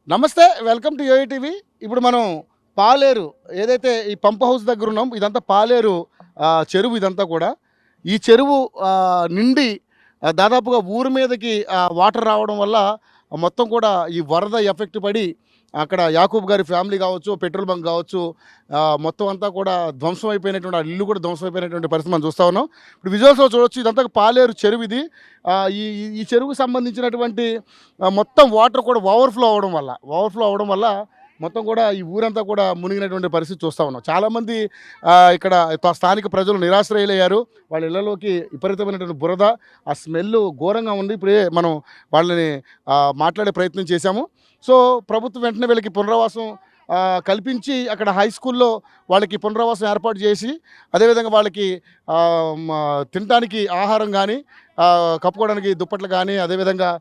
నమస్తే, welcome to yo-yo TV. ఇప్పుడు మనం పాలేరు ఏదైతే ఈ పంప్ హౌస్ దగ్గర ఉన్నాం, ఇదంతా పాలేరు చెరువు. ఇదంతా కూడా ఈ చెరువు నిండి దాదాపుగా ఊరి మీదకి వాటర్ రావడం వల్ల మొత్తం కూడా ఈ వరద ఎఫెక్ట్ పడి అక్కడ యాకూబ్ గారి ఫ్యామిలీ కావచ్చు, పెట్రోల్ బంక్ కావచ్చు, మొత్తం అంతా కూడా ధ్వంసం అయిపోయినటువంటి ఆ ఇల్లు కూడా ధ్వంసం అయిపోయినటువంటి పరిస్థితి మనం చూస్తూ ఉన్నాం. ఇప్పుడు విజువల్స్లో చూడొచ్చు, ఇదంతా పాలేరు చెరువు. ఇది ఈ ఈ చెరువుకు సంబంధించినటువంటి మొత్తం వాటర్ కూడా ఓవర్ఫ్లో అవడం వల్ల మొత్తం కూడా ఈ ఊరంతా కూడా మునిగినటువంటి పరిస్థితి చూస్తూ ఉన్నాం. చాలామంది ఇక్కడ స్థానిక ప్రజలు నిరాశ్రయులయ్యారు. వాళ్ళ ఇళ్లలోకి విపరీతమైనటువంటి బురద, ఆ స్మెల్ ఘోరంగా ఉంది. ఇప్పుడే మనం వాళ్ళని మాట్లాడే ప్రయత్నం చేశాము. సో ప్రభుత్వం వెంటనే వీళ్ళకి పునరావాసం కల్పించి అక్కడ హై స్కూల్లో వాళ్ళకి పునరావాసం ఏర్పాటు చేసి, అదేవిధంగా వాళ్ళకి తినడానికి ఆహారం కానీ, కప్పుకోవడానికి దుప్పట్లు కానీ, అదేవిధంగా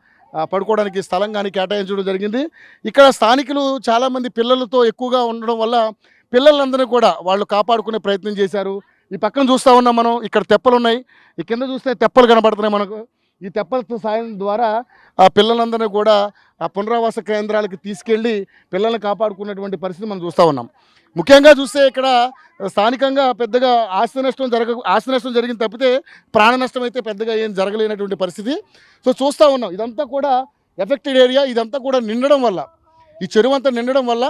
పడుకోవడానికి స్థలం కానీ కేటాయించడం జరిగింది. ఇక్కడ స్థానికులు చాలామంది పిల్లలతో ఎక్కువగా ఉండడం వల్ల పిల్లలందరినీ కూడా వాళ్ళు కాపాడుకునే ప్రయత్నం చేశారు. ఈ పక్కన చూస్తూ ఉన్నాం మనం, ఇక్కడ తెప్పలు ఉన్నాయి. ఈ కింద చూస్తే తెప్పలు కనబడుతున్నాయి మనకు. ఈ తెప్పల సాయం ద్వారా ఆ పిల్లలందరినీ కూడా ఆ పునరావాస కేంద్రాలకి తీసుకెళ్ళి పిల్లల్ని కాపాడుకున్నటువంటి పరిస్థితి మనం చూస్తూ ఉన్నాం. ముఖ్యంగా చూస్తే ఇక్కడ స్థానికంగా పెద్దగా ఆస్తి నష్టం జరిగింది తప్పితే ప్రాణ నష్టం అయితే పెద్దగా ఏం జరగలేనటువంటి పరిస్థితి. సో చూస్తూ ఉన్నాం, ఇదంతా కూడా ఎఫెక్టెడ్ ఏరియా. ఇదంతా కూడా నిండడం వల్ల, ఈ చెరువు అంతా నిండడం వల్ల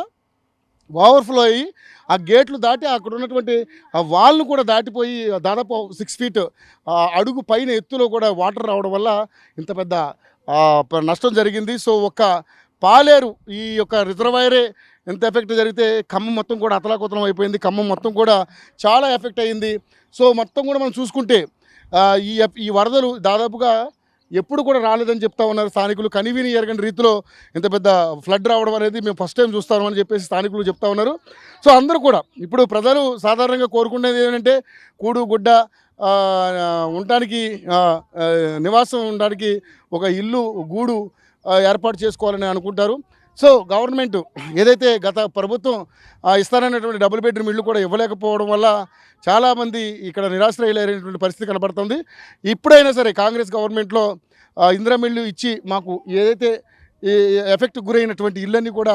ఓవర్ఫ్లో అయ్యి ఆ గేట్లు దాటి అక్కడ ఉన్నటువంటి ఆ వాల్ను కూడా దాటిపోయి దాదాపు 6 ఫీట్ అడుగు పైన ఎత్తులో కూడా వాటర్ రావడం వల్ల ఇంత పెద్ద నష్టం జరిగింది. సో ఒక్క పాలేరు ఈ యొక్క రిజర్వాయరే ఎంత ఎఫెక్ట్ జరిగితే ఖమ్మం మొత్తం కూడా అతలాకుతలం అయిపోయింది. ఖమ్మం మొత్తం కూడా చాలా ఎఫెక్ట్ అయ్యింది. సో మొత్తం కూడా మనం చూసుకుంటే ఈ వరదలు దాదాపుగా ఎప్పుడు కూడా రాలేదని చెప్తా ఉన్నారు స్థానికులు. కనివిని ఎరగని రీతిలో ఇంత పెద్ద ఫ్లడ్ రావడం అనేది మేము ఫస్ట్ టైం చూస్తామని చెప్పేసి స్థానికులు చెప్తా ఉన్నారు. సో అందరూ కూడా ఇప్పుడు ప్రజలు సాధారణంగా కోరుకునేది ఏంటంటే కూడు గుడ్డ ఉండటానికి, నివాసం ఉండడానికి ఒక ఇల్లు గూడు ఏర్పాటు చేసుకోవాలని అనుకుంటారు. సో గవర్నమెంట్ ఏదైతే గత ప్రభుత్వం ఇస్తానన్నటువంటి డబుల్ బెడ్రూమ్ ఇల్లు కూడా ఇవ్వలేకపోవడం వల్ల చాలామంది ఇక్కడ నిరాశ్రయులైనటువంటి పరిస్థితి కనబడుతుంది. ఇప్పుడైనా సరే కాంగ్రెస్ గవర్నమెంట్లో ఇందిరమ్మ ఇల్లు ఇచ్చి మాకు ఏదైతే ఈ ఎఫెక్ట్ గురైనటువంటి ఇళ్ళన్నీ కూడా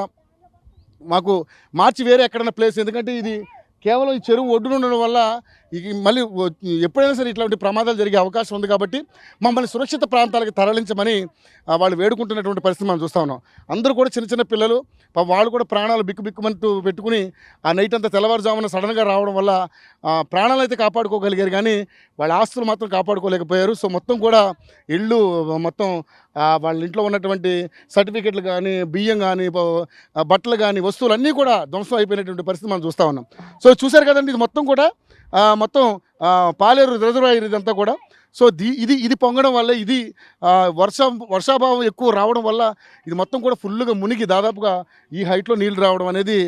మాకు మార్చి వేరే ఎక్కడైనా ప్లేస్, ఎందుకంటే ఇది కేవలం ఈ చెరువు ఒడ్డున ఉండడం వల్ల మళ్ళీ ఎప్పుడైనా సరే ఇట్లాంటి ప్రమాదాలు జరిగే అవకాశం ఉంది. కాబట్టి మమ్మల్ని సురక్షిత ప్రాంతాలకు తరలించమని వాళ్ళు వేడుకుంటున్నటువంటి పరిస్థితి మనం చూస్తూ ఉన్నాం. అందరూ కూడా చిన్న చిన్న పిల్లలు, వాళ్ళు కూడా ప్రాణాలు బిక్కుమంటూ పెట్టుకుని ఆ నైట్ అంతా తెల్లవారుజామున సడన్గా రావడం వల్ల ప్రాణాలు అయితే కాపాడుకోగలిగారు, కానీ వాళ్ళ ఆస్తులు మాత్రం కాపాడుకోలేకపోయారు. సో మొత్తం కూడా ఇళ్ళు మొత్తం వాళ్ళ ఇంట్లో ఉన్నటువంటి సర్టిఫికెట్లు కానీ, బియ్యం కానీ, బట్టలు కానీ, వస్తువులు అన్నీ కూడా ధ్వంసం అయిపోయినటువంటి పరిస్థితి మనం చూస్తూ ఉన్నాం. సో చూశారు కదండి, ఇది మొత్తం కూడా మొత్తం పాలేరు రిజర్వాయర్ ఇదంతా కూడా. సో ఇది పొంగడం వల్ల, ఇది వర్షాభావం ఎక్కువ రావడం వల్ల ఇది మొత్తం కూడా ఫుల్గా మునిగి దాదాపుగా ఈ హైట్లో నీళ్ళు రావడం అనేది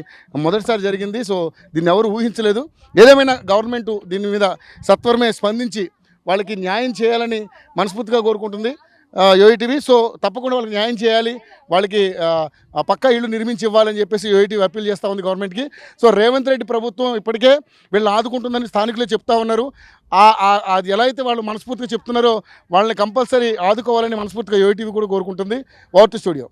మొదటిసారి జరిగింది. సో దీన్ని ఎవరు ఊహించలేదు. ఏదేమైనా గవర్నమెంట్ దీని మీద సత్వరమే స్పందించి వాళ్ళకి న్యాయం చేయాలని మనస్ఫూర్తిగా కోరుకుంటుంది యోయో టీవీ. సో తప్పకుండా వాళ్ళకి న్యాయం చేయాలి, వాళ్ళకి పక్కా ఇళ్ళు నిర్మించి ఇవ్వాలని చెప్పేసి యోయో టీవీ అప్పీల్ చేస్తూ ఉంది గవర్నమెంట్కి. సో రేవంత్ రెడ్డి ప్రభుత్వం ఇప్పటికే వీళ్ళని ఆదుకుంటుందని స్థానికులే చెప్తా ఉన్నారు. అది ఎలా అయితే వాళ్ళు మనస్ఫూర్తిగా చెప్తున్నారో వాళ్ళని కంపల్సరీ ఆదుకోవాలని మనస్ఫూర్తిగా యోయో టీవీ కూడా కోరుకుంటుంది. Over to studio.